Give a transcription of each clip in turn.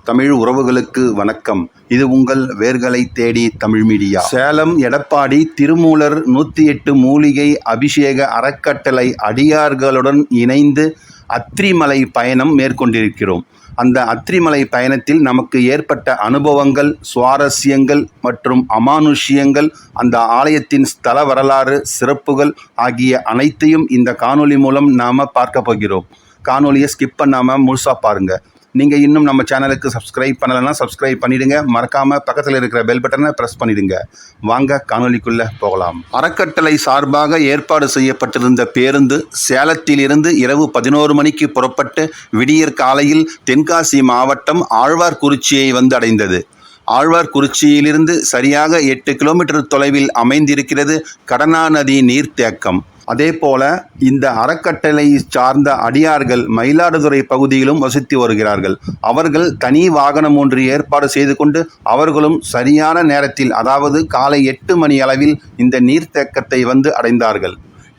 தமிழ் உறவுகளுக்கு வணக்கம். இது உங்கள் வேர்களை தேடி தமிழ் மீடியா. சேலம் எடப்பாடி திருமூலர் 108 மூலிகை அபிஷேக அறக்கட்டளை அடியார்களுடன் இணைந்து அத்திரிமலை பயணம் மேற்கொண்டிருக்கிறோம். அந்த அத்திரிமலை பயணத்தில் நமக்கு ஏற்பட்ட அனுபவங்கள், சுவாரஸ்யங்கள் மற்றும் அமானுஷ்யங்கள், அந்த ஆலயத்தின் ஸ்தல வரலாறு, சிறப்புகள் ஆகிய அனைத்தையும் இந்த காணொளி மூலம் நாம் பார்க்க போகிறோம். காணொலியை ஸ்கிப் பண்ணாமல் முழுசாக பாருங்கள். நீங்கள் இன்னும் நம்ம சேனலுக்கு சப்ஸ்கிரைப் பண்ணலைன்னா சப்ஸ்கிரைப் பண்ணிவிடுங்க. மறக்காமல் பக்கத்தில் இருக்கிற பெல் பட்டனை ப்ரெஸ் பண்ணிவிடுங்க. வாங்க காணொலிக்குள்ளே போகலாம். அறக்கட்டளை சார்பாக ஏற்பாடு செய்யப்பட்டிருந்த பேருந்து சேலத்திலிருந்து இரவு 11 மணிக்கு புறப்பட்டு விடியற் காலையில் தென்காசி மாவட்டம் ஆழ்வார்குறிச்சியை வந்து அடைந்தது. ஆழ்வார்குறிச்சியிலிருந்து சரியாக 8 கிலோமீட்டர் தொலைவில் அமைந்திருக்கிறது கடனா நதி நீர்த்தேக்கம். அதே போல இந்த அறக்கட்டளை சார்ந்த அடியார்கள் மயிலாடுதுறை பகுதியிலும் வசித்து வருகிறார்கள். அவர்கள் தனி வாகனம் ஒன்று ஏற்பாடு செய்து கொண்டு அவர்களும் சரியான நேரத்தில், அதாவது காலை 8 மணி அளவில் இந்த நீர்த்தேக்கத்தை வந்து அடைந்தார்கள்.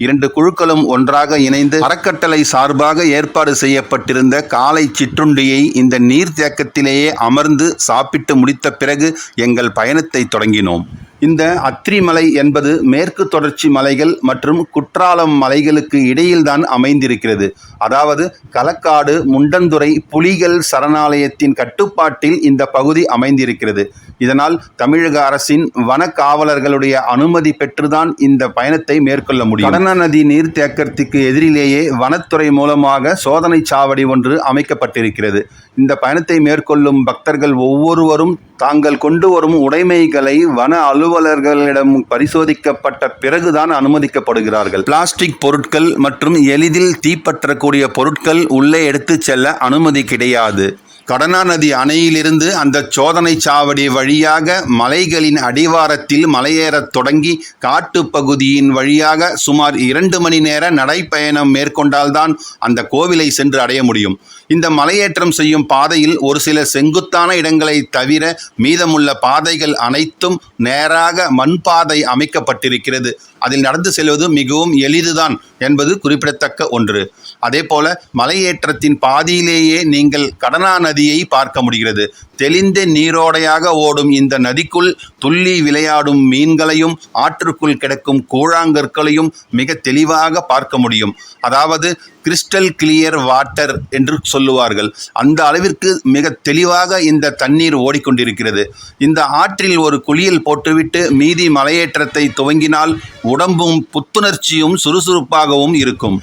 2 குழுக்களும் ஒன்றாக இணைந்து அறக்கட்டளை சார்பாக ஏற்பாடு செய்யப்பட்டிருந்த காலை சிற்றுண்டியை இந்த நீர்த்தேக்கத்திலேயே அமர்ந்து சாப்பிட்டு முடித்த பிறகு எங்கள் பயணத்தை தொடங்கினோம். இந்த அத்திரிமலை என்பது மேற்கு தொடர்ச்சி மலைகள் மற்றும் குற்றாலம் மலைகளுக்கு இடையில்தான் அமைந்திருக்கிறது. அதாவது களக்காடு முண்டந்துறை புலிகள் சரணாலயத்தின் கட்டுப்பாட்டில் இந்த பகுதி அமைந்திருக்கிறது. இதனால் தமிழக அரசின் வன காவலர்களுடைய அனுமதி பெற்றுதான் இந்த பயணத்தை மேற்கொள்ள முடியும். கடனா நதி நீர்த்தேக்கத்திற்கு எதிரிலேயே வனத்துறை மூலமாக சோதனை சாவடி ஒன்று அமைக்கப்பட்டிருக்கிறது. இந்த பயணத்தை மேற்கொள்ளும் பக்தர்கள் ஒவ்வொருவரும் தாங்கள் கொண்டு வரும் உடைமைகளை வன அலுவலர்களிடம் பரிசோதிக்கப்பட்ட பிறகுதான் அனுமதிக்கப்படுகிறார்கள். பிளாஸ்டிக் பொருட்கள் மற்றும் எளிதில் தீப்பற்றக்கூடிய பொருட்கள் உள்ளே எடுத்துச் செல்ல அனுமதி கிடையாது. கடனா நதி அணையிலிருந்து அந்த சோதனை சாவடி வழியாக மலைகளின் அடிவாரத்தில் மலையேறத் தொடங்கி காட்டுப்பகுதியின் வழியாக சுமார் 2 மணி நேர நடைப்பயணம் மேற்கொண்டால்தான் அந்த கோவிலை சென்று அடைய முடியும். இந்த மலையேற்றம் செய்யும் பாதையில் ஒரு சில செங்குத்தான இடங்களை தவிர மீதமுள்ள பாதைகள் அனைத்தும் நேராக மண் பாதை அமைக்கப்பட்டிருக்கிறது. அதில் நடந்து செல்வது மிகவும் எளிதுதான் என்பது குறிப்பிடத்தக்க ஒன்று. அதே போல மலையேற்றத்தின் பாதியிலேயே நீங்கள் கடனா நதியை பார்க்க முடிகிறது. தெளிந்த நீரோடையாக ஓடும் இந்த நதிக்குள் துள்ளி விளையாடும் மீன்களையும் ஆற்றுக்குள் கிடக்கும் கூழாங்கற்களையும் மிக தெளிவாக பார்க்க முடியும். அதாவது கிறிஸ்டல் கிளியர் வாட்டர் என்று சொல்லுவார்கள். அந்த அளவிற்கு மிக தெளிவாக இந்த தண்ணீர் ஓடிக்கொண்டிருக்கிறது. இந்த ஆற்றில் ஒரு குளியல் போட்டுவிட்டு மீதி மலையேற்றத்தை துவங்கினால் உடம்பும் புத்துணர்ச்சியும் சுறுசுறுப்பாகவும் இருக்கும்.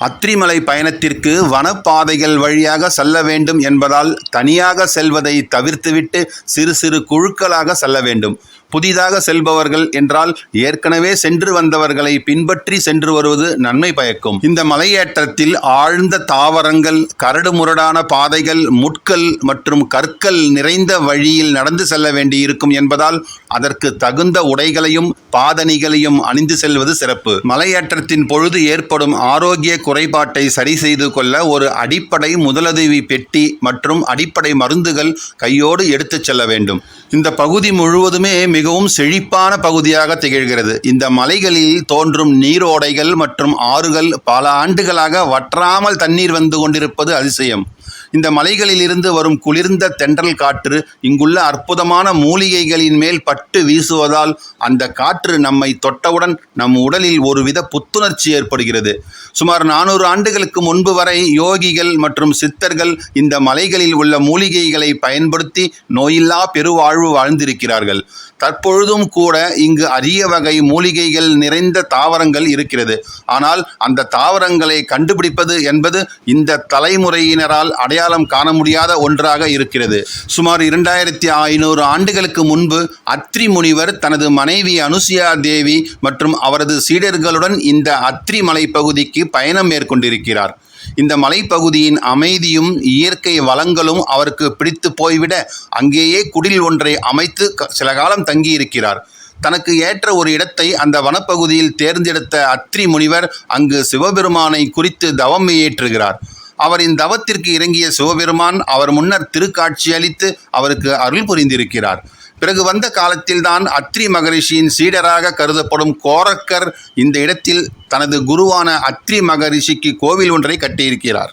அத்திரிமலை பயணத்திற்கு வனப்பாதைகள் வழியாக செல்ல வேண்டும் என்பதால் தனியாக செல்வதை தவிர்த்துவிட்டு சிறு சிறு குழுக்களாக செல்ல வேண்டும். புதிதாக செல்பவர்கள் என்றால் ஏற்கனவே சென்று வந்தவர்களை பின்பற்றி சென்று வருவது நன்மை பயக்கும். இந்த மலையேற்றத்தில் ஆழ்ந்த தாவரங்கள், கரடுமுரடான பாதைகள், முட்கள் மற்றும் கற்கள் நிறைந்த வழியில் நடந்து செல்ல வேண்டியிருக்கும் என்பதால் அதற்கு தகுந்த உடைகளையும் பாதணிகளையும் அணிந்து செல்வது சிறப்பு. மலையேற்றத்தின் பொழுது ஏற்படும் ஆரோக்கிய குறைபாட்டை சரி செய்து கொள்ள ஒரு அடிப்படை முதலுதவி பெட்டி மற்றும் அடிப்படை மருந்துகள் கையோடு எடுத்துச் செல்ல வேண்டும். இந்த பகுதி முழுவதுமே மிகவும் செழிப்பான பகுதியாக திகழ்கிறது. இந்த மலைகளில் தோன்றும் நீரோடைகள் மற்றும் ஆறுகள் பல ஆண்டுகளாக வற்றாமல் தண்ணீர் வந்து கொண்டிருப்பது அதிசயம். இந்த மலைகளில் இருந்து வரும் குளிர்ந்த தென்றல் காற்று இங்குள்ள அற்புதமான மூலிகைகளின் மேல் பட்டு வீசுவதால் அந்த காற்று நம்மை தொட்டவுடன் நம் உடலில் ஒருவித புத்துணர்ச்சி ஏற்படுகிறது. சுமார் 400 ஆண்டுகளுக்கு முன்பு வரை யோகிகள் மற்றும் சித்தர்கள் இந்த மலைகளில் உள்ள மூலிகைகளை பயன்படுத்தி நோயில்லா பெருவாழ்வு வாழ்ந்திருக்கிறார்கள். தற்பொழுதும் கூட இங்கு அரிய வகை மூலிகைகள் நிறைந்த தாவரங்கள் இருக்கிறது. ஆனால் அந்த தாவரங்களை கண்டுபிடிப்பது என்பது இந்த தலைமுறையினரால் அடையாளம் காண முடியாத ஒன்றாக இருக்கிறது. சுமார் 2500 ஆண்டுகளுக்கு முன்பு அத்ரி முனிவர் தனது மனைவி அனுசுயா தேவி மற்றும் அவரது சீடர்களுடன் இந்த அத்ரி மலைப்பகுதிக்கு பயணம் மேற்கொண்டிருக்கிறார். இந்த மலைப்பகுதியின் அமைதியும் இயற்கை வளங்களும் அவருக்கு பிடித்து போய்விட அங்கேயே குடில் ஒன்றை அமைத்து சில காலம் தங்கியிருக்கிறார். தனக்கு ஏற்ற ஒரு இடத்தை அந்த வனப்பகுதியில் தேர்ந்தெடுத்த அத்ரி முனிவர் அங்கு சிவபெருமானை குறித்து தவம் இயற்றுகிறார். அவரின் தவத்திற்கு இறங்கிய சிவபெருமான் அவர் முன்னர் திருக்காட்சி அளித்து அவருக்கு அருள் புரிந்திருக்கிறார். பிறகு வந்த காலத்தில்தான் அத்ரி மகரிஷியின் சீடராக கருதப்படும் கோரக்கர் இந்த இடத்தில் தனது குருவான அத்ரி மகரிஷிக்கு கோவில் ஒன்றை கட்டியிருக்கிறார்.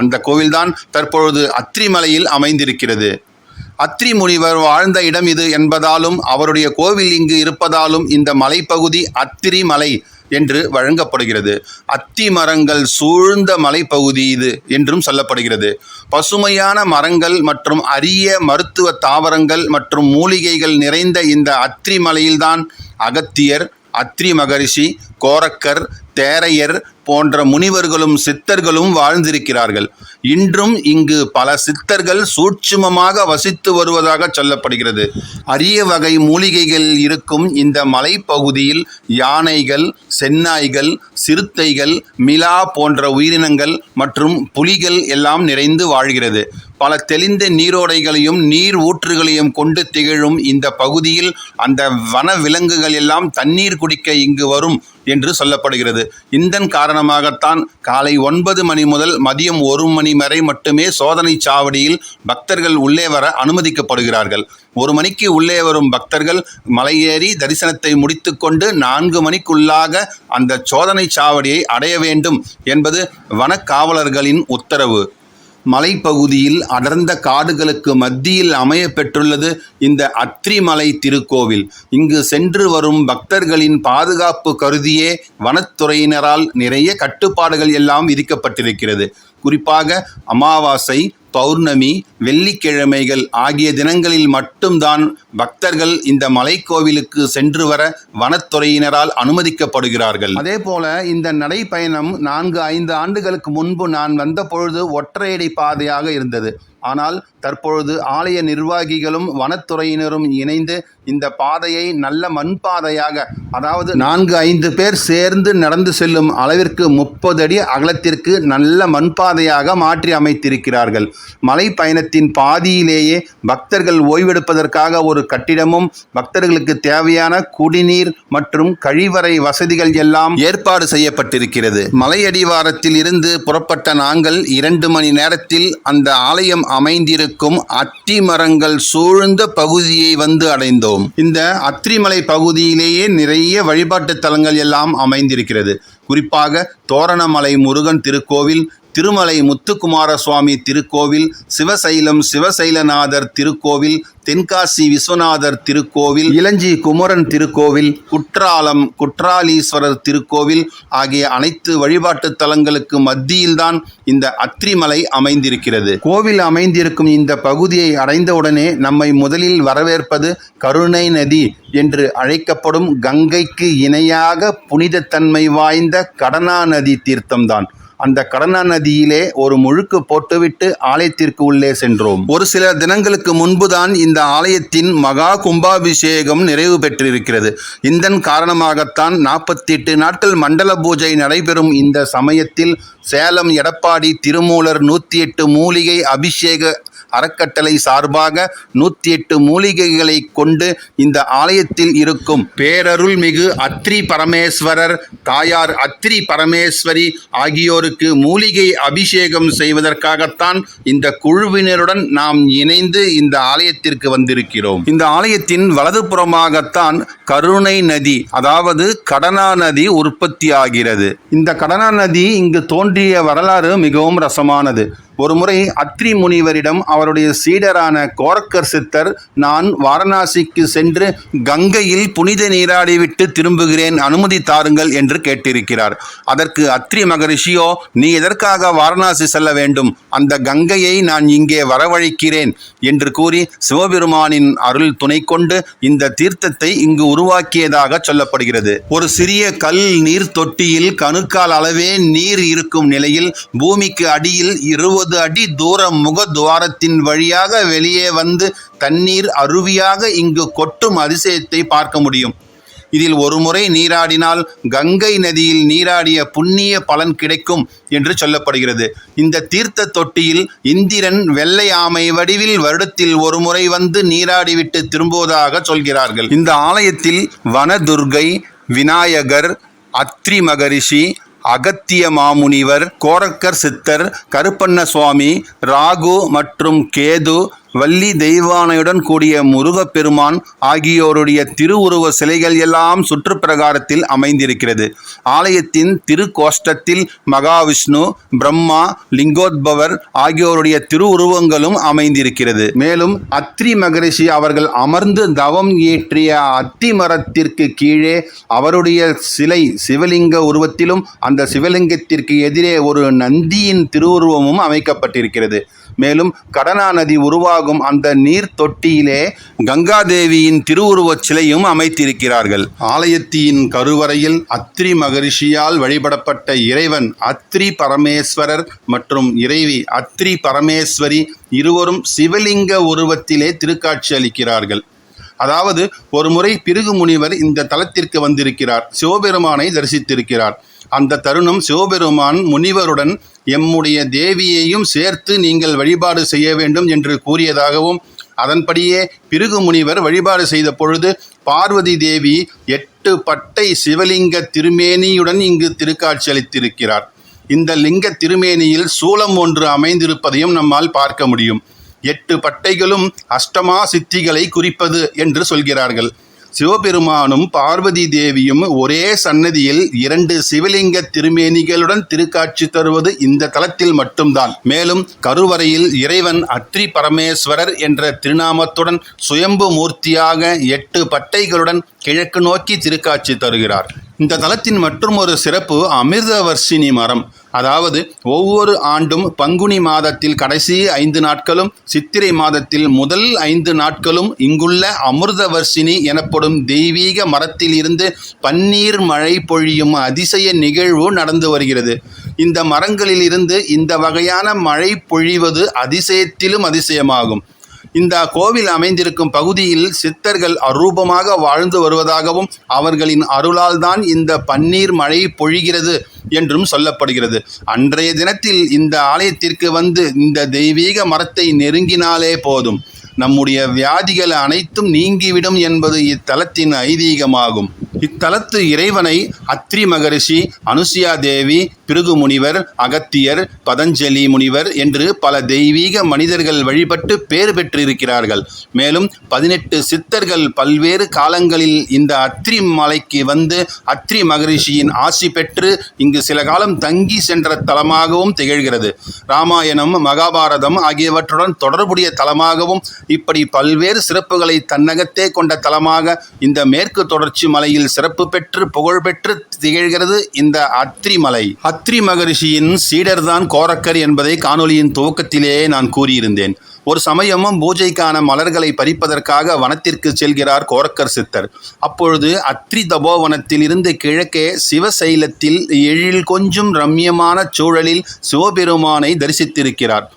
அந்த கோவில்தான் தற்பொழுது அத்திரிமலையில் அமைந்திருக்கிறது. அத்திரி முனிவர் வாழ்ந்த இடம் இது என்பதாலும் அவருடைய கோவில் இங்கு இருப்பதாலும் இந்த மலைப்பகுதி அத்திரி மலை என்று வழங்கப்படுகிறது. அத்தி மரங்கள் சூழ்ந்த மலைப்பகுதி இது என்றும் சொல்லப்படுகிறது. பசுமையான மரங்கள் மற்றும் அரிய மருத்துவ தாவரங்கள் மற்றும் மூலிகைகள் நிறைந்த இந்த அத்திரி மலையில்தான் அகத்தியர், அத்திரி மகரிஷி, கோரக்கர், தேரையர் போன்ற முனிவர்களும் சித்தர்களும் வாழ்ந்திருக்கிறார்கள். இன்றும் இங்கு பல சித்தர்கள் சூட்சுமமாக வசித்து வருவதாக சொல்லப்படுகிறது. அரிய வகை மூலிகைகள் இருக்கும் இந்த மலைப்பகுதியில் யானைகள், செந்நாய்கள், சிறுத்தைகள், மிலா போன்ற உயிரினங்கள் மற்றும் புலிகள் எல்லாம் நிறைந்து வாழ்கிறது. பல தெளிந்த நீரோடைகளையும் நீர் ஊற்றுகளையும் கொண்டு திகழும் இந்த பகுதியில் அந்த வன விலங்குகள் எல்லாம் தண்ணீர் குடிக்க இங்கு வரும் என்று சொல்லப்படுகிறது. இதன் காரணமாகத்தான் காலை 9 மணி முதல் மதியம் 1 மணி வரை மட்டுமே சோதனை சாவடியில் பக்தர்கள் உள்ளே வர அனுமதிக்கப்படுகிறார்கள். 1 மணிக்கு உள்ளே வரும் பக்தர்கள் மலையேறி தரிசனத்தை முடித்துக்கொண்டு 4 மணிக்குள்ளாக அந்த சோதனை சாவடியை அடைய வேண்டும் என்பது வனக்காவலர்களின் உத்தரவு. மலைப்பகுதியில் அடர்ந்த காடுகளுக்கு மத்தியில் அமைய பெற்றுள்ளது இந்த அத்திரிமலை திருக்கோவில். இங்கு சென்று வரும் பக்தர்களின் பாதுகாப்பு கருதியே வனத்துறையினரால் நிறைய கட்டுப்பாடுகள் எல்லாம் விதிக்கப்பட்டிருக்கிறது. குறிப்பாக அமாவாசை, பௌர்ணமி, வெள்ளிக்கிழமைகள் ஆகிய தினங்களில் மட்டும்தான் பக்தர்கள் இந்த மலைக்கோவிலுக்கு சென்று வர வனத்துறையினரால் அனுமதிக்கப்படுகிறார்கள். அதே போல இந்த நடைப்பயணம் 4-5 ஆண்டுகளுக்கு முன்பு நான் வந்த பொழுது ஒற்றையடி பாதையாக இருந்தது. ஆனால் தற்பொழுது ஆலய நிர்வாகிகளும் வனத்துறையினரும் இணைந்து இந்த பாதையை நல்ல மண்பாதையாக, அதாவது 4-5 பேர் சேர்ந்து நடந்து செல்லும் அளவிற்கு 30 அடி அகலத்திற்கு நல்ல மண்பாதையாக மாற்றி அமைத்திருக்கிறார்கள். மலை பயணத்தின் பாதியிலேயே பக்தர்கள் ஓய்வெடுப்பதற்காக ஒரு கட்டிடமும் பக்தர்களுக்கு தேவையான குடிநீர் மற்றும் கழிவறை வசதிகள் எல்லாம் ஏற்பாடு செய்யப்பட்டிருக்கிறது. மலையடிவாரத்தில் இருந்து புறப்பட்ட நாங்கள் 2 மணி நேரத்தில் அந்த ஆலயம் அமைந்திருக்கும் அத்தி மரங்கள் சூழ்ந்த பகுதியை வந்து அடைந்தோம். இந்த அத்திரிமலை பகுதியிலேயே நிறைய வழிபாட்டு தலங்கள் எல்லாம் அமைந்திருக்கிறது. குறிப்பாக தோரணமலை முருகன் திருக்கோவில், திருமலை முத்துக்குமார சுவாமி திருக்கோவில், சிவசைலம் சிவசைலநாதர் திருக்கோவில், தென்காசி விஸ்வநாதர் திருக்கோவில், இளஞ்சி குமரன் திருக்கோவில், குற்றாலம் குற்றாலீஸ்வரர் திருக்கோவில் ஆகிய அனைத்து வழிபாட்டு தலங்களுக்கு மத்தியில்தான் இந்த அத்திரிமலை அமைந்திருக்கிறது. கோவில் அமைந்திருக்கும் இந்த பகுதியை அடைந்தவுடனே நம்மை முதலில் வரவேற்பது கருணை நதி என்று அழைக்கப்படும் கங்கைக்கு இணையாக புனிதத்தன்மை வாய்ந்த கடனா நதி தீர்த்தம்தான். அந்த கடனா நதியிலே ஒரு முழுக்கு போட்டுவிட்டு ஆலயத்திற்கு உள்ளே சென்றோம். ஒரு சில தினங்களுக்கு முன்புதான் இந்த ஆலயத்தின் மகா கும்பாபிஷேகம் நிறைவு பெற்றிருக்கிறது. இதன் காரணமாகத்தான் 48 நாட்கள் மண்டல பூஜை நடைபெறும் இந்த சமயத்தில் சேலம் எடப்பாடி திருமூலர் 108 மூலிகை அபிஷேக அறக்கட்டளை சார்பாக 108 மூலிகைகளை கொண்டு இந்த ஆலயத்தில் இருக்கும் பேரருள்மிகு அத்திரி பரமேஸ்வரர், தாயார் அத்திரி பரமேஸ்வரி ஆகியோருக்கு மூலிகை அபிஷேகம் செய்வதற்காகத்தான் இந்த குழுவினருடன் நாம் இணைந்து இந்த ஆலயத்திற்கு வந்திருக்கிறோம். இந்த ஆலயத்தின் வலதுபுறமாகத்தான் கருணை நதி, அதாவது கடனா நதி உற்பத்தி ஆகிறது. இந்த கடனா நதி இங்கு தோன்றிய வரலாறு மிகவும் ரசமானது. ஒருமுறை அத்திரி முனிவரிடம் அவருடைய சீடரான கோரக்கர் சித்தர், நான் வாரணாசிக்கு சென்று கங்கையில் புனித நீராடிவிட்டு திரும்புகிறேன், அனுமதி தாருங்கள் என்று கேட்டிருக்கிறார். அதற்கு அத்திரி மகரிஷியோ, நீ எதற்காக வாரணாசி செல்ல வேண்டும், அந்த கங்கையை நான் இங்கே வரவழைக்கிறேன் என்று கூறி சிவபெருமானின் அருள் துணை கொண்டு இந்த தீர்த்தத்தை இங்கு உருவாக்கியதாக சொல்லப்படுகிறது. ஒரு சிறிய கல் நீர் தொட்டியில் கணுக்கால் அளவே நீர் இருக்கும் நிலையில் பூமிக்கு அடியில் 20 அடி தூர முக துவாரத்தின் வழியாக வெளியே வந்து தண்ணீர் அருவியாக இங்கு கொட்டும் அதிசயத்தை பார்க்க முடியும். இதில் ஒரு முறை நீராடினால் கங்கை நதியில் நீராடிய புண்ணிய பலன் கிடைக்கும் என்று சொல்லப்படுகிறது. இந்த தீர்த்த தொட்டியில் இந்திரன் வெள்ளை ஆமை வடிவில் வருடத்தில் ஒரு முறை வந்து நீராடிவிட்டு திரும்புவதாக சொல்கிறார்கள். இந்த ஆலயத்தில் வனதுர்கை, விநாயகர், அத்திரி மகரிஷி, அகத்திய மாமுனிவர், கோரக்கர் சித்தர், கருப்பண்ண சுவாமி, ராகு மற்றும் கேது, வள்ளி தெய்வானையுடன் கூடிய முருகப்பெருமான் ஆகியோருடைய திருவுருவ சிலைகள் எல்லாம் சுற்றுப்பிரகாரத்தில் அமைந்திருக்கிறது. ஆலயத்தின் திருக்கோஷ்டத்தில் மகாவிஷ்ணு, பிரம்மா, லிங்கோத்பவர் ஆகியோருடைய திருவுருவங்களும் அமைந்திருக்கிறது. மேலும் அத்ரி மகரிஷி அவர்கள் அமர்ந்து தவம் இயற்றிய அத்தி மரத்திற்கு கீழே அவருடைய சிலை சிவலிங்க உருவத்திலும் அந்த சிவலிங்கத்திற்கு எதிரே ஒரு நந்தியின் திருவுருவமும் அமைக்கப்பட்டிருக்கிறது. மேலும் கடனா நதி உருவாகும் அந்த நீர் தொட்டியிலே கங்காதேவியின் திருவுருவச் சிலையும் அமைத்திருக்கிறார்கள். ஆலயத்தின் கருவறையில் அத்ரி மகரிஷியால் வழிபடப்பட்ட இறைவன் அத்ரி பரமேஸ்வரர் மற்றும் இறைவி அத்ரி பரமேஸ்வரி இருவரும் சிவலிங்க உருவத்திலே திருக்காட்சி அளிக்கிறார்கள். அதாவது ஒரு முறை பிருகு முனிவர் இந்த தலத்திற்கு வந்திருக்கிறார், சிவபெருமானை தரிசித்திருக்கிறார். அந்த தருணம் சிவபெருமான் முனிவருடன் எம்முடைய தேவியையும் சேர்த்து நீங்கள் வழிபாடு செய்ய வேண்டும் என்று கூறியதாகவும், அதன்படியே பிருகு முனிவர் வழிபாடு செய்த பொழுது பார்வதி தேவி 8 பட்டை சிவலிங்க திருமேனியுடன் இங்கு திருக்காட்சி அளித்திருக்கிறார். இந்த லிங்க திருமேனியில் சூலம் ஒன்று அமைந்திருப்பதையும் நம்மால் பார்க்க முடியும். 8 பட்டைகளும் அஷ்டமா சித்திகளை குறிப்பது என்று சொல்கிறார்கள். சிவபெருமானும் பார்வதி தேவியும் ஒரே சன்னதியில் 2 சிவலிங்க திருமேனிகளுடன் திருக்காட்சி தருவது இந்த தலத்தில் மட்டும்தான். மேலும் கருவறையில் இறைவன் அத்ரி பரமேஸ்வரர் என்ற திருநாமத்துடன் சுயம்பு மூர்த்தியாக 8 பட்டைகளுடன் கிழக்கு நோக்கி திருக்காட்சி தருகிறார். இந்த தலத்தின் மற்றும் ஒரு சிறப்பு அமிர்தவர்ஷினி மரம். அதாவது ஒவ்வொரு ஆண்டும் பங்குனி மாதத்தில் கடைசி 5 நாட்களும் சித்திரை மாதத்தில் முதல் 5 நாட்களும் இங்குள்ள அமிர்தவர்ஷினி எனப்படும் தெய்வீக மரத்தில் இருந்து பன்னீர் மழை பொழியும் அதிசய நிகழ்வு நடந்து வருகிறது. இந்த மரங்களில் இருந்து இந்த வகையான மழை பொழிவது அதிசயத்திலும் அதிசயமாகும். இந்த கோவில் அமைந்திருக்கும் பகுதியில் சித்தர்கள் அரூபமாக வாழ்ந்து வருவதாகவும் அவர்களின் அருளால் தான் இந்த பன்னீர் மழை பொழிகிறது என்றும் சொல்லப்படுகிறது. அன்றைய தினத்தில் இந்த ஆலயத்திற்கு வந்து இந்த தெய்வீக மரத்தை நெருங்கினாலே போதும், நம்முடைய வியாதிகள் அனைத்தும் நீங்கிவிடும் என்பது இத்தலத்தின் ஐதீகமாகும். இத்தலத்து இறைவனை அத்ரி மகரிஷி, அனுசுயா தேவி, பிருகு முனிவர், அகத்தியர், பதஞ்சலி முனிவர் என்று பல தெய்வீக மனிதர்கள் வழிபட்டு பேறு பெற்றிருக்கிறார்கள். மேலும் 18 சித்தர்கள் பல்வேறு காலங்களில் இந்த அத்ரி மலைக்கு வந்து அத்ரி மகரிஷியின் ஆசி பெற்று இங்கு சில காலம் தங்கி சென்ற தலமாகவும் திகழ்கிறது. ராமாயணம், மகாபாரதம் ஆகியவற்றுடன் தொடர்புடைய தலமாகவும் இப்படி பல்வேறு சிறப்புகளை தன்னகத்தே கொண்ட தலமாக இந்த மேற்கு தொடர்ச்சி மலையில் சிறப்பு பெற்று புகழ்பெற்று திகழ்கிறது இந்த அத்ரி மலை. அத்ரி மகரிஷியின் சீடர்தான் கோரக்கர் என்பதை காணொலியின் துவக்கத்திலேயே நான் கூறியிருந்தேன். ஒரு சமயமும் பூஜைக்கான மலர்களை பறிப்பதற்காக வனத்திற்கு செல்கிறார் கோரக்கர் சித்தர். அப்பொழுது அத்ரி தபோவனத்தில் இருந்து கிழக்கே சிவசைலத்தில் எழில் கொஞ்சம் ரம்யமான சூழலில் சிவபெருமானை தரிசித்திருக்கிறார்.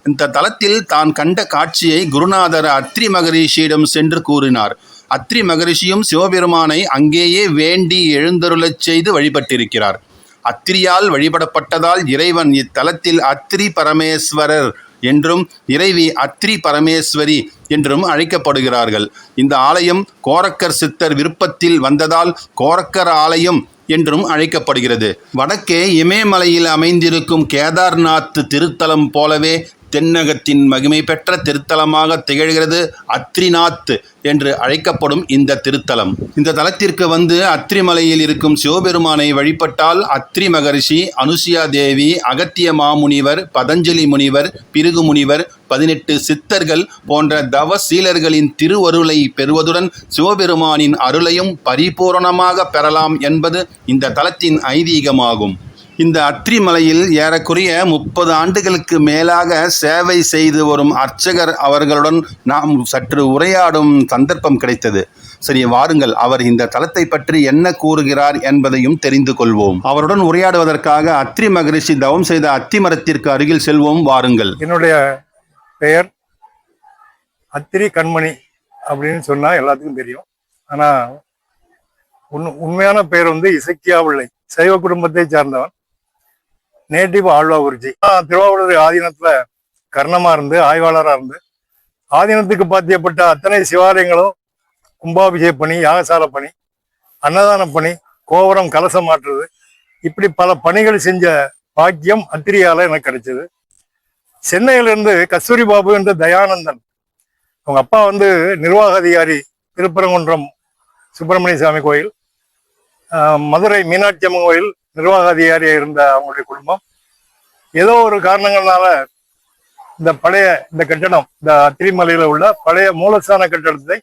இந்த தலத்தில் தான் கண்ட காட்சியை குருநாதர் அத்ரி மகரிஷியிடம் சென்று கூறினார். அத்ரி மகரிஷியும் சிவபெருமானை அங்கேயே வேண்டி எழுந்தருளச் செய்து வழிபட்டிருக்கிறார். அத்ரியால் வழிபடப்பட்டதால் இறைவன் இத்தலத்தில் அத்ரி பரமேஸ்வரர் என்றும் இறைவி அத்ரி பரமேஸ்வரி என்றும் அழைக்கப்படுகிறார்கள். இந்த ஆலயம் கோரக்கர் சித்தர் விருப்பத்தில் வந்ததால் கோரக்கர் ஆலயம் என்றும் அழைக்கப்படுகிறது. வடக்கே இமயமலையில் அமைந்திருக்கும் கேதார்நாத் திருத்தலம் போலவே தென்னகத்தின் மகிமை பெற்ற திருத்தலமாக திகழ்கிறது அத்ரிநாத் என்று அழைக்கப்படும் இந்த திருத்தலம். இந்த தலத்திற்கு வந்து அத்ரி மலையில் இருக்கும் சிவபெருமானை வழிபட்டால் அத்ரி மகரிஷி, அனுசுயா தேவி, அகத்திய மாமுனிவர், பதஞ்சலி முனிவர், பிருகு முனிவர், 18 சித்தர்கள் போன்ற தவசீலர்களின் திருவருளை பெறுவதுடன் சிவபெருமானின் அருளையும் பரிபூரணமாக பெறலாம் என்பது இந்த தலத்தின் ஐதீகமாகும். இந்த அத்ரி மலையில் ஏறக்குறைய 30 ஆண்டுகளுக்கு மேலாக சேவை செய்து வரும் அர்ச்சகர் அவர்களுடன் நாம் சற்று உரையாடும் சந்தர்ப்பம் கிடைத்தது. சரி, வாருங்கள் அவர் இந்த தலத்தை பற்றி என்ன கூறுகிறார் என்பதையும் தெரிந்து கொள்வோம். அவருடன் உரையாடுவதற்காக அத்ரி மகரிஷி தவம் செய்த அத்தி மரத்திற்கு அருகில் செல்வோம், வாருங்கள். என்னுடைய பெயர் அத்திரி கண்மணி அப்படின்னு சொன்னா எல்லாத்துக்கும் தெரியும். ஆனா உண்மையான பெயர் வந்து இசக்கியா பிள்ளை. சைவ குடும்பத்தை சார்ந்தவன். நேட்டிவ் ஆழ்வாகுறிச்சி. திருவாவூர் ஆதீனத்துல கர்ணமா இருந்து ஆய்வாளராக இருந்து ஆதீனத்துக்கு பாத்தியப்பட்ட அத்தனை சிவாலயங்களும் கும்பாபிஷேக பணி, யாகசால பணி, அன்னதான பணி, கோபுரம் கலசம் மாற்றுறது, இப்படி பல பணிகள் செஞ்ச பாக்கியம் அத்திரியால எனக்கு கிடைச்சது. சென்னையிலிருந்து கஸ்தூரி பாபு என்ற தயானந்தன் அவங்க அப்பா வந்து நிர்வாக அதிகாரி, திருப்பரங்குன்றம் சுப்பிரமணிய சாமி கோயில், மதுரை மீனாட்சி அம்மன் கோயில் நிர்வாக அதிகாரியாக இருந்த அவங்களுடைய குடும்பம் ஏதோ ஒரு காரணங்கள்னால இந்த கட்டடம், இந்த அத்திரிமலையில உள்ள பழைய மூலஸ்தான கட்டடத்தை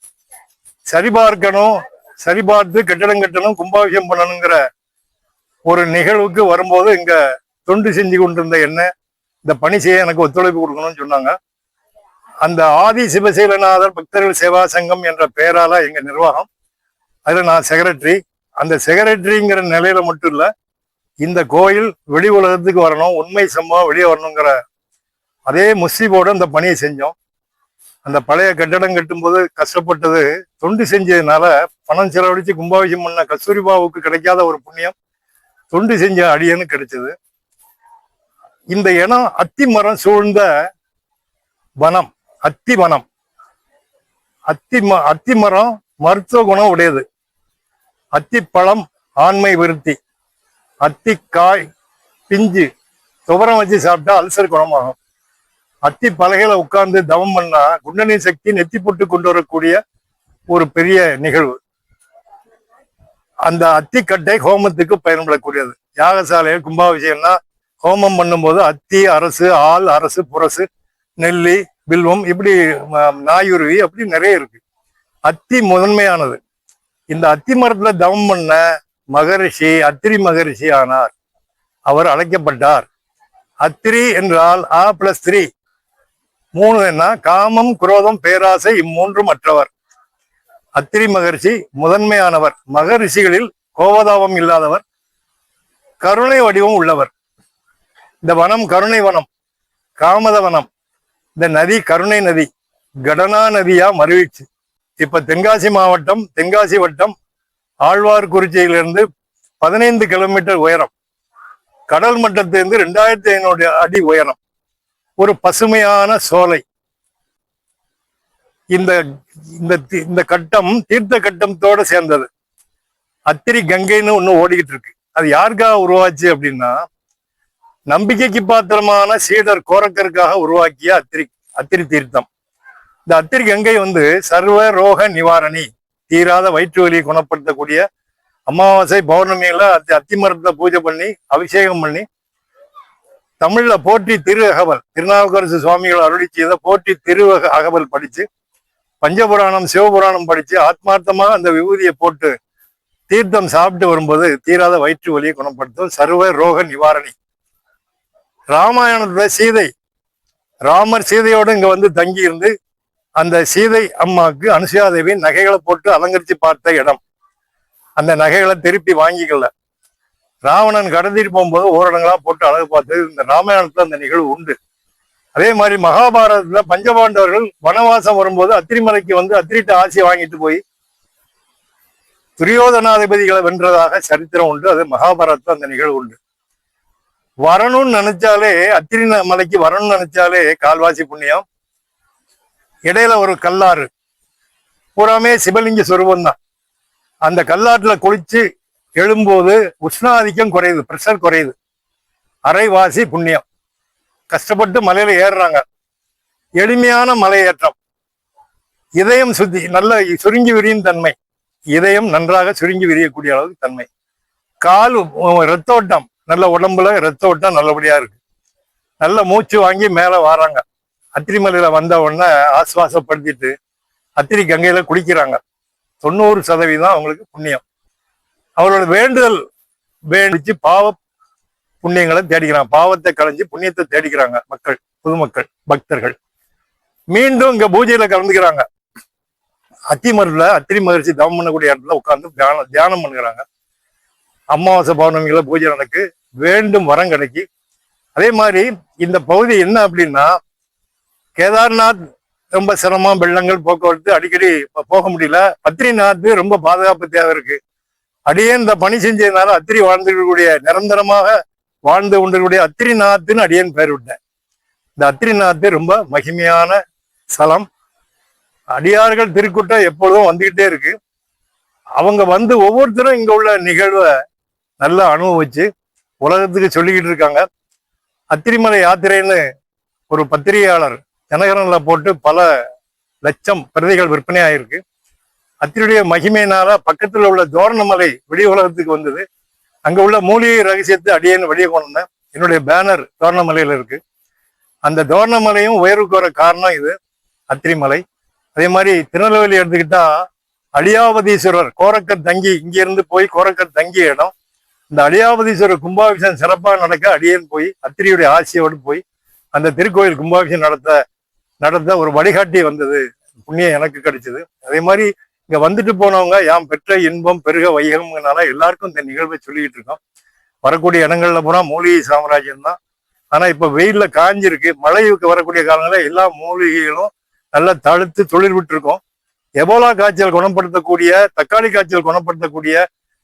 சரிபார்த்து கட்டடம் கட்டணும், கும்பாபிஷேகம் பண்ணணுங்கிற ஒரு நிகழ்வுக்கு வரும்போது இங்க தொண்டு செஞ்சு கொண்டிருந்த என்ன இந்த பணி செய்ய எனக்கு ஒத்துழைப்பு கொடுக்கணும்னு சொன்னாங்க. அந்த ஆதி சிவசீலநாதர் பக்தர்கள் சேவா சங்கம் என்ற பெயரால எங்க நிர்வாகம், அதுல நான் செக்ரட்டரி. அந்த செக்ரட்டரிங்கிற நிலையில மட்டும் இல்ல, இந்த கோயில் வெளி உலகத்துக்கு வரணும், உண்மை சம்பவம் வெளியே வரணுங்கிற அதே முஸ்லீமோடு அந்த பணியை செஞ்சோம். அந்த பழைய கட்டடம் கட்டும்போது கஷ்டப்பட்டது, தொண்டு செஞ்சதுனால பணம் செலவழிச்சு கும்பாபிஷேகம் பண்ண கஸ்தூரிபாவுக்கு கிடைக்காத ஒரு புண்ணியம் தொண்டு செஞ்ச அடியன்னு கிடைச்சது. இந்த இடம் அத்தி மரம் சூழ்ந்த வனம், அத்தி வனம். அத்தி மரம் மருத்துவ குணம் உடையது. அத்திப்பழம் ஆண்மை விருத்தி, அத்திக்காய் பிஞ்சு துவரம் வச்சு சாப்பிட்டா அல்சர் குணமாகும். அத்தி பலகையில உட்கார்ந்து தவம் பண்ணா குண்டலினி சக்தி நெத்தி போட்டு கொண்டு வரக்கூடிய ஒரு பெரிய நிகழ்வு. அந்த அத்திக்கட்டை ஹோமத்துக்கு பயன்படக்கூடியது. யாகசாலையை கும்பாபிஷேகம்னா ஹோமம் பண்ணும்போது அத்தி, அரசு, ஆள், அரசு, புரசு, நெல்லி, வில்வம், இப்படி நாயுருவி, அப்படி நிறைய இருக்கு. அத்தி முதன்மையானது. இந்த அத்தி மரத்துல தவம் பண்ண மகரிஷி அத்திரி மகரிஷி ஆனார். அவர் அழைக்கப்பட்டார். அத்திரி என்றால் A+3, 3 என்ன? காமம், குரோதம், பேராசை, இம்மூன்றும் அற்றவர். அத்திரி மகரிஷி முதன்மையானவர். மகரிஷிகளில் கோபதாபம் இல்லாதவர், கருணை வடிவம் உள்ளவர். இந்த வனம் கருணை வனம், காமத வனம். இந்த நதி கருணை நதி, கடனா நதியா மறுவீச்சு. இப்ப தென்காசி மாவட்டம், தென்காசி வட்டம், ஆழ்வார்குறிச்சியிலிருந்து 15 கிலோமீட்டர் உயரம், கடல் மட்டத்திலிருந்து 2500 அடி உயரம், ஒரு பசுமையான சோலை. இந்த கட்டம் தீர்த்த கட்டத்தோட சேர்ந்தது. அத்திரி கங்கைன்னு ஒண்ணு ஓடிக்கிட்டு இருக்கு. அது யாருக்காக உருவாச்சு அப்படின்னா, நம்பிக்கைக்கு பாத்திரமான சீடர் கோரக்கருக்காக உருவாக்கிய அத்திரி தீர்த்தம். இந்த அத்திரி கங்கை வந்து சர்வ ரோக நிவாரணி, தீராத வயிற்று வலியை குணப்படுத்தக்கூடிய. அமாவாசை பௌர்ணமியில அத்தி மரத்தை பூஜை பண்ணி அபிஷேகம் பண்ணி, தமிழ்ல போற்றி திரு அகவல், திருநாவுக்கரசு சுவாமிகள் அருளி செய்த போற்றி திரு அகவல் படிச்சு, பஞ்சபுராணம் சிவபுராணம் படிச்சு, ஆத்மார்த்தமாக அந்த விபூதியை போட்டு தீர்த்தம் சாப்பிட்டு வரும்போது தீராத வயிற்று வலியை குணப்படுத்தும், சர்வ ரோக நிவாரணி. ராமாயணத்துல சீதை, ராமர் சீதையோடு இங்க வந்து தங்கி இருந்து அந்த சீதை அம்மாவுக்கு அனுசுயாதேவி நகைகளை போட்டு அலங்கரிச்சு பார்த்த இடம். அந்த நகைகளை திருப்பி வாங்கிக்கல. ராவணன் கடத்திட்டு போகும்போது ஓரிடங்களா போட்டு அழகு பார்த்தது இந்த ராமாயணத்துல அந்த நிகழ்வு உண்டு. அதே மாதிரி மகாபாரதத்துல பஞ்சபாண்டவர்கள் வனவாசம் வரும்போது அத்திரிமலைக்கு வந்து அத்திரிட்ட ஆசையை வாங்கிட்டு போய் துரியோதனாதிபதிகளை வென்றதாக சரித்திரம் உண்டு. அது மகாபாரதத்துல அந்த நிகழ்வு உண்டு. வரணும்னு நினைச்சாலே, அத்திரி மலைக்கு வரணும்னு நினைச்சாலே கால்வாசி புண்ணியம். இடையில ஒரு கல்லாறு, பூராமே சிவலிங்க சொரூபம் தான். அந்த கல்லாற்றுல குளிச்சு எழும்போது உஷ்ணாதிக்கம் குறையுது, பிரஷர் குறையுது. அரைவாசி புண்ணியம். கஷ்டப்பட்டு மலையில ஏறுறாங்க. எளிமையான மலையேற்றம். இதயம் நல்ல சுருங்கி விரியும் தன்மை. இதயம் நன்றாக சுருங்கி விரியக்கூடிய அளவுக்கு தன்மை. கால் ரத்தோட்டம், நல்ல உடம்புல ரத்த ஓட்டம் நல்லபடியா இருக்கு. நல்ல மூச்சு வாங்கி மேல வராங்க. அத்திரிமலையில வந்த உடனே ஆசுவாசப்படுத்திட்டு அத்திரி கங்கையில குளிக்கிறாங்க. 90% அவங்களுக்கு புண்ணியம். அவரோட வேண்டுதல் வேண்டிச்சு பாவ புண்ணியங்களை தேடிக்கிறாங்க. பாவத்தை களைஞ்சு புண்ணியத்தை தேடிக்கிறாங்க மக்கள், பொதுமக்கள், பக்தர்கள். மீண்டும் இங்க பூஜையில கலந்துக்கிறாங்க. அத்திமருல அத்திரி மகிழ்ச்சி தவம் பண்ணக்கூடிய இடத்துல உட்கார்ந்து தியானம் பண்ணுகிறாங்க. அமாவாசை பௌர்ணமிகளை பூஜை நடக்கு, வேண்டும் வரம் கிடைக்கி. அதே மாதிரி இந்த பகுதி என்ன அப்படின்னா, கேதார்நாத் ரொம்ப சிரமம், வெள்ளங்கள், போக்குவரத்து, அடிக்கடி போக முடியல. பத்ரிநாத் ரொம்ப பாதுகாப்பு தேவை இருக்கு. அடியேன் இந்த பணி செஞ்சதுனால அத்திரி வாழ்ந்துக்கூடிய, நிரந்தரமாக வாழ்ந்து கொண்டிருக்கூடிய அத்திரிநாத்னு அடியேன் பெயர் விட்டேன். இந்த அத்திரிநாத் ரொம்ப மகிமையான ஸ்தலம். அடியார்கள் திருக்கூட்டம் எப்பொழுதும் வந்துகிட்டே இருக்கு. அவங்க வந்து ஒவ்வொருத்தரும் இங்க உள்ள நிகழ்வை நல்லா அனுபவிச்சு உலகத்துக்கு சொல்லிக்கிட்டு இருக்காங்க. அத்திரிமலை யாத்திரைன்னு ஒரு பத்திரிகையாளர் தினகரன்ல போட்டு பல லட்சம் பிரதிகள் விற்பனை ஆயிருக்கு. அத்திரியுடைய மகிமையினால பக்கத்துல உள்ள தோரணமலை வெளி உலகத்துக்கு வந்தது. அங்க உள்ள மூலிகை ரகசியத்தை அடியேன்னு வெளியே கொண்டு வந்தேன். என்னுடைய பேனர் தோரணமலையில இருக்கு. அந்த தோரணமலையும் உயர்வுக்கு வர காரணம் இது அத்திரிமலை. அதே மாதிரி திருநெல்வேலி எடுத்துக்கிட்டா அடியாவதீஸ்வரர் கோரக்கர் தங்கி இங்கிருந்து போய் கோரக்கர் தங்கிய இடம். இந்த அடியாவதீஸ்வரர் கும்பாபிஷேகம் சிறப்பாக நடக்க அடியேன் போய் அத்திரியுடைய ஆசையோடு போய் அந்த திருக்கோயில் கும்பாபிஷேகம் நடத்த ஒரு வழிகாட்டி வந்தது. புண்ணியம் எனக்கு கிடைச்சது. அதே மாதிரி இங்க வந்துட்டு போனவங்க யாம் பெற்ற இன்பம் பெருக வையகம்னால எல்லாருக்கும் இந்த நிகழ்வை சொல்லிக்கிட்டு இருக்கோம். வரக்கூடிய இடங்கள்ல போனா மூலிகை சாம்ராஜ்யம் தான். ஆனா இப்ப வெயில்ல காஞ்சிருக்கு. மழைக்கு வரக்கூடிய காலங்களில் எல்லா மூலிகைகளும் நல்லா தழுத்து தொழில் விட்டு இருக்கோம். எபோலா காய்ச்சல் குணப்படுத்தக்கூடிய, தக்காளி காய்ச்சல் குணப்படுத்தக்கூடிய,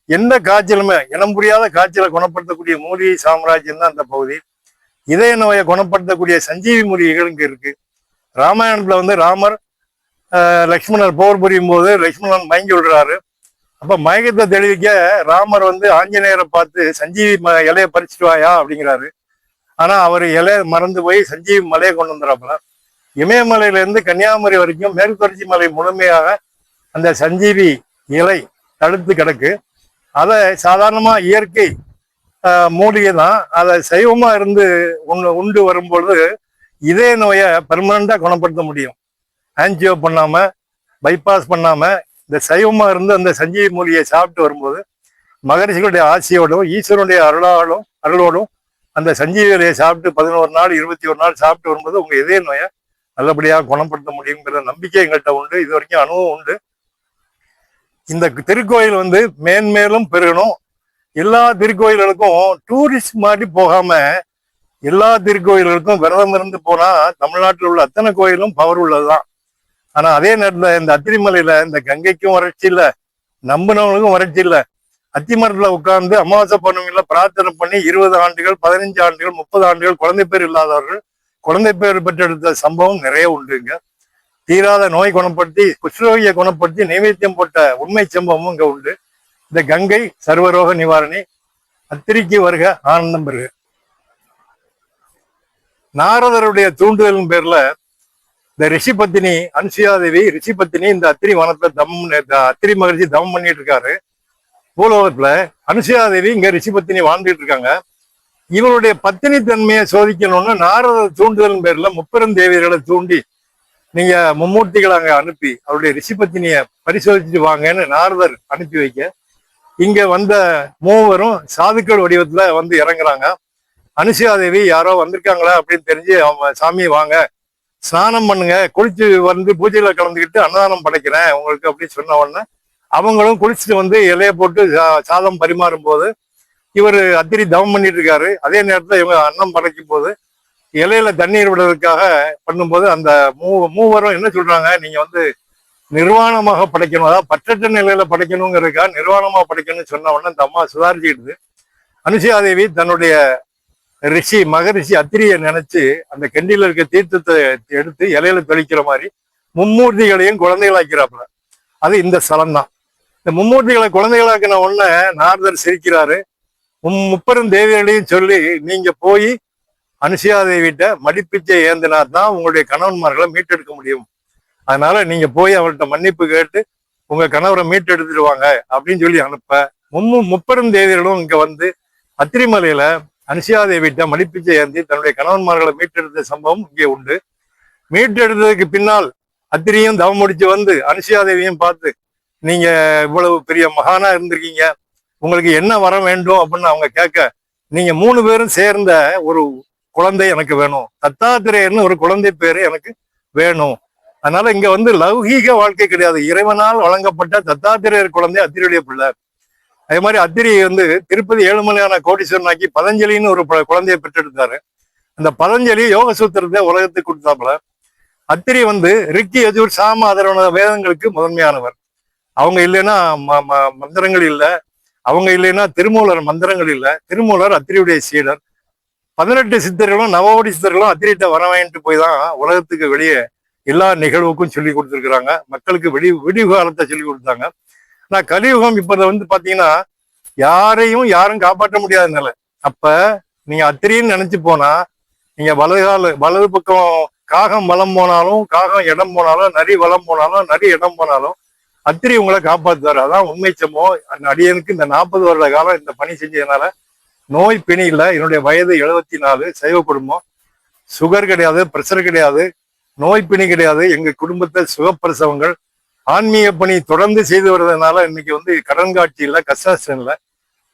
எந்த காய்ச்சலுமே இனம் புரியாத காய்ச்சலை குணப்படுத்தக்கூடிய மூலிகை சாம்ராஜ்யம் தான் அந்த பகுதி. இதய நோயை குணப்படுத்தக்கூடிய சஞ்சீவி மூலிகைகள் இங்க இருக்கு. ராமாயணத்துல ராமர் லக்ஷ்மணர் போர் புரியும் போது லக்ஷ்மணன் மயங்கி விடுறாரு. அப்ப மயக்கத்தை தெளிவிக்க ராமர் ஆஞ்சநேயரை பார்த்து சஞ்சீவி இலையை பறிச்சுட்டு வாயா அப்படிங்கிறாரு. ஆனா அவர் இலைய மறந்து போய் சஞ்சீவி மலையை கொண்டு வந்துடுறாப்புல. இமயமலையில இருந்து கன்னியாகுமரி வரைக்கும் மேற்கு தொடர்ச்சி மலை முழுமையாக அந்த சஞ்சீவி இலை தடுத்து கிடக்கு. அதை சாதாரணமா இயற்கை மூலிகை தான். அதை சைவமா இருந்து உண்டு வரும்பொழுது இதய நோயை பெர்மனண்டா குணப்படுத்த முடியும். ஆன்ஜியோ பண்ணாம, பைபாஸ் பண்ணாம, இந்த சைவமா இருந்து அந்த சஞ்சீவி மூலிகையை சாப்பிட்டு வரும்போது மகரிஷிகளுடைய ஆசையோடும் ஈஸ்வரனுடைய அருளோடும் அந்த சஞ்சீவி இலையை சாப்பிட்டு 11 நாள் 21 நாள் சாப்பிட்டு வரும்போது உங்க இதய நோயை நல்லபடியாக குணப்படுத்த முடியுங்கிற நம்பிக்கை எங்கள்கிட்ட உண்டு. இது வரைக்கும் அனுபவம் உண்டு. இந்த திருக்கோயில் மேன்மேலும் பெருகணும். எல்லா திருக்கோயில்களுக்கும் டூரிஸ்ட் மாதிரி போகாம எல்லா திருக்கோயில்களுக்கும் விரதம் இருந்து போனா தமிழ்நாட்டில் உள்ள அத்தனை கோயிலும் பவர் உள்ளதுதான். ஆனா அதே நேரத்துல இந்த அத்திரிமலையில இந்த கங்கைக்கும் வறட்சி இல்லை, நம்பினவங்களுக்கும் வறட்சி இல்லை. அத்திமரத்துல உட்கார்ந்து அமாவாசை பௌர்ணமியில பிரார்த்தனை பண்ணி 20 ஆண்டுகள் 15 ஆண்டுகள் 30 ஆண்டுகள் குழந்தை பேர் இல்லாதவர்கள் குழந்தை பேர் பெற்றெடுத்த சம்பவம் நிறைய உண்டுங்க. தீராத நோய் குணப்படுத்தி குஷ்ரோகியை குணப்படுத்தி நைவேத்தியம் போட்ட உண்மை சம்பவமும் இங்க உண்டு. இந்த கங்கை சர்வரோக நிவாரணி. அத்திரிக்கு வருக, ஆனந்தம் பெறுக. நாரதருடைய தூண்டுதலின் பேர்ல இந்த ரிஷி பத்தினி அனுசுயாதேவி ரிஷி பத்தினி இந்த அத்திரி வனத்துல அத்திரி மகிழ்ச்சி தவம் பண்ணிட்டு இருக்காரு. பூலோகத்துல அனுசுயாதேவி இங்க ரிஷி பத்தினி வாழ்ந்துட்டு இருக்காங்க. இவருடைய பத்தினி தன்மையை சோதிக்கணும்னு நாரதர் தூண்டுதலின் பேர்ல முப்பெருந்தேவியர்களை தூண்டி நீங்க மும்மூர்த்திகளை அங்க அனுப்பி அவருடைய ரிஷி பத்தினிய பரிசோதிச்சுட்டு வாங்கன்னு நாரதர் அனுப்பி வைக்க இங்க வந்த மூவரும் சாதுக்கள் வடிவத்துல இறங்குறாங்க. அனுசுயாதேவி யாரோ வந்திருக்காங்களா அப்படின்னு தெரிஞ்சு அவங்க சாமியை வாங்க ஸ்நானம் பண்ணுங்க, குளிச்சு பூஜையில கலந்துக்கிட்டு அன்னதானம் படைக்கிறேன் உங்களுக்கு அப்படின்னு சொன்ன உடனே அவங்களும் குளிச்சுட்டு இலைய போட்டு சாதம் பரிமாறும் போது இவர் அத்திரி தவம் பண்ணிட்டு இருக்காரு. அதே நேரத்துல இவங்க அன்னம் படைக்கும் போது இலையில தண்ணீர் விடுறதுக்காக பண்ணும்போது அந்த மூவரும் என்ன சொல்றாங்க, நீங்க நிர்வாணமாக படைக்கணும், அதாவது பற்றற்ற நிலையில படைக்கணுங்கிறதுக்காக நிர்வாணமா படைக்கணும்னு சொன்ன உடனே இந்த அம்மா சுதாரிச்சுக்கிடுது. அனுசுயாதேவி தன்னுடைய மகரிஷி அத்திரியை நினைச்சு அந்த கெண்டியில இருக்க தீர்த்தத்தை எடுத்து இலையில தெளிக்கிற மாதிரி மும்மூர்த்திகளையும் குழந்தைகளாக்கிறாப்புல. அது இந்த ஸ்தலம் தான். இந்த மும்மூர்த்திகளை குழந்தைகளாக்கின உடனே நாரதர் சிரிக்கிறாரு. முப்பெரும் தேவிகளையும் சொல்லி நீங்க போய் அனுசுயாதேவிட்ட மடிப்பிச்சை ஏந்தினா தான் உங்களுடைய கணவன்மார்களை மீட்டெடுக்க முடியும். அதனால நீங்க போய் அவர்கிட்ட மன்னிப்பு கேட்டு உங்க கணவரை மீட்டெடுத்துடுவாங்க அப்படின்னு சொல்லி அனுப்ப முப்பெரும் தேவியர்களும் இங்க அத்திரிமலையில அனுசுயாதேவிட்ட மடிப்பிச்சை ஏந்தி தன்னுடைய கணவன்மார்களை மீட்டெடுத்த சம்பவம் இங்கே உண்டு. மீட்டெடுத்ததுக்கு பின்னால் அத்திரியும் தவம் முடிச்சு அனுசுயாதேவியும் பார்த்து நீங்க இவ்வளவு பெரிய மகானா இருந்திருக்கீங்க, உங்களுக்கு என்ன வர வேண்டும் அப்படின்னு அவங்க கேட்க, நீங்க 3 பேரும் சேர்ந்த ஒரு குழந்தை எனக்கு வேணும், தத்தாத்திரேயர்னு ஒரு குழந்தை பேரு எனக்கு வேணும். அதனால இங்க லௌகீக வாழ்க்கை கிடையாது, இறைவனால் வழங்கப்பட்ட தத்தாத்திரேயர் குழந்தை அத்திரியுடைய பிள்ளை. அதே மாதிரி அத்திரி திருப்பதி ஏழுமலையான கோடீஸ்வரனாக்கி பதஞ்சலின்னு ஒரு குழந்தையை பெற்றெடுத்தாரு. அந்த பதஞ்சலி யோக சூத்திரத்தை உலகத்துக்கு கொடுத்தாப்புல. அத்திரி ரிக்கி யஜூர் சாம அதரோட வேதங்களுக்கு முதன்மையானவர். அவங்க இல்லைன்னா மந்திரங்கள் இல்லை, அவங்க இல்லைன்னா திருமூலர் மந்திரங்கள் இல்லை. திருமூலர் அத்திரியுடைய சீடர். 18 சித்தர்களும் நவோடி சித்தர்களும் அத்திரிட்ட வர வாங்கிட்டு போய் தான் உலகத்துக்கு வெளியே எல்லா நிகழ்வுக்கும் சொல்லி கொடுத்துருக்குறாங்க. மக்களுக்கு விடிவு காலத்தை சொல்லி கொடுத்தாங்க. ஆனா கலியுகம் இப்ப பாத்தீங்கன்னா யாரும் காப்பாற்ற முடியாத நிலை. அப்ப நீங்க அத்திரின்னு நினைச்சு போனா நீங்க வலது பக்கம் காகம் வலம் போனாலும், காகம் இடம் போனாலும், நரி வலம் போனாலும், நரி இடம் போனாலும் அத்திரி உங்களை காப்பாத்துவார். அதான் உண்மை சம்பவம். அந்த அடியனுக்கு இந்த 40 வருட காலம் இந்த பணி செஞ்சதுனால நோய் பிணி இல்லை. என்னுடைய வயது 74, சைவ குடும்பம். சுகர் கிடையாது, பிரஷர் கிடையாது, நோய் பிணி கிடையாது. எங்க குடும்பத்தை சுகப்பிரசவங்கள், ஆன்மீக பணி தொடர்ந்து செய்து வருவதனால இன்னைக்கு கடன் காட்சி இல்லை, கஷ்டம் இல்லை,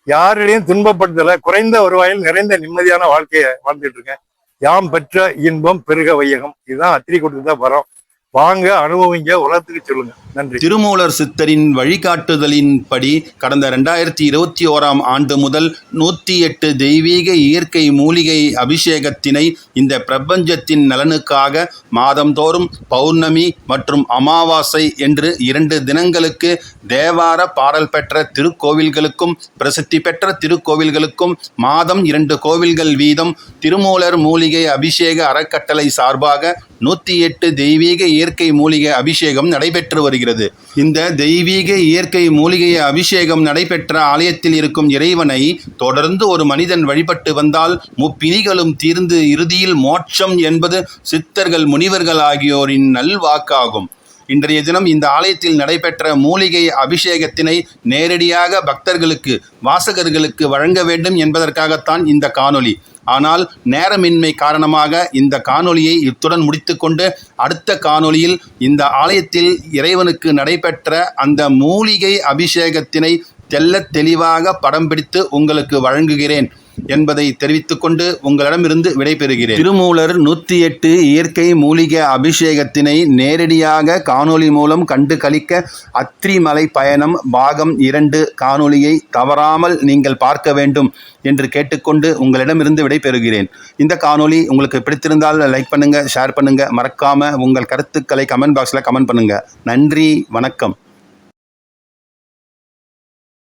யாரிடையும் துன்பப்படுத்தல, குறைந்த வருவாயில் நிறைந்த நிம்மதியான வாழ்க்கையை வாழ்ந்துட்டு இருக்கேன். யாம் பெற்ற இன்பம் பெருக வையகம். இதுதான் அத்திரி கொடுத்துதான் வரோம். வாங்க, அனுபவிங்க, உலகத்துக்கு சொல்லுங்க. நன்றி. திருமூலர் சித்தரின் வழிகாட்டுதலின்படி கடந்த 2021ஆம் ஆண்டு முதல் 108 தெய்வீக இயற்கை மூலிகை அபிஷேகத்தினை இந்த பிரபஞ்சத்தின் நலனுக்காக மாதந்தோறும் பௌர்ணமி மற்றும் அமாவாசை என்று 2 தினங்களுக்கு தேவார பாடல் பெற்ற திருக்கோவில்களுக்கும் பிரசித்தி பெற்ற திருக்கோவில்களுக்கும் மாதம் 2 கோவில்கள் வீதம் திருமூலர் மூலிகை அபிஷேக அறக்கட்டளை சார்பாக 108 தெய்வீக இயற்கை மூலிகை அபிஷேகம் நடைபெற்று வருகிறது. இந்த தெய்வீக இயற்கை மூலிகை அபிஷேகம் நடைபெற்ற ஆலயத்தில் இருக்கும் இறைவனை தொடர்ந்து ஒரு மனிதன் வழிபட்டு வந்தால் முப்பிணிகளும் தீர்ந்து இறுதியில் மோட்சம் என்பது சித்தர்கள் முனிவர்கள் ஆகியோரின் நல்வாக்காகும். இன்றைய தினம் இந்த ஆலயத்தில் நடைபெற்ற மூலிகை அபிஷேகத்தினை நேரடியாக பக்தர்களுக்கு, வாசகர்களுக்கு வழங்க வேண்டும் என்பதற்காகத்தான் இந்த காணொளி. ஆனால் நேரமின்மை காரணமாக இந்த காணொளியை இத்துடன் முடித்துக்கொண்டு அடுத்த காணொளியில் இந்த ஆலயத்தில் இறைவனுக்கு நடைபெற்ற அந்த மூலிகை அபிஷேகத்தினை தெள்ளத் தெளிவாக படம் பிடித்து உங்களுக்கு வழங்குகிறேன் என்பதை தெரிவித்துக்கொண்டு உங்களிடமிருந்து விடைபெறுகிறேன். திருமூலர் 108 இயற்கை மூலிகை அபிஷேகத்தினை நேரடியாக காணொளி மூலம் கண்டு களிக்க அத்திரிமலை பயணம் பாகம் 2 காணொளியை தவறாமல் நீங்கள் பார்க்க வேண்டும் என்று கேட்டுக்கொண்டு உங்களிடமிருந்து விடைபெறுகிறேன். இந்த காணொளி உங்களுக்கு பிடித்திருந்தால் லைக் பண்ணுங்க, ஷேர் பண்ணுங்க, மறக்காம உங்கள் கருத்துக்களை கமெண்ட் பாக்ஸில் கமெண்ட் பண்ணுங்க. நன்றி, வணக்கம்.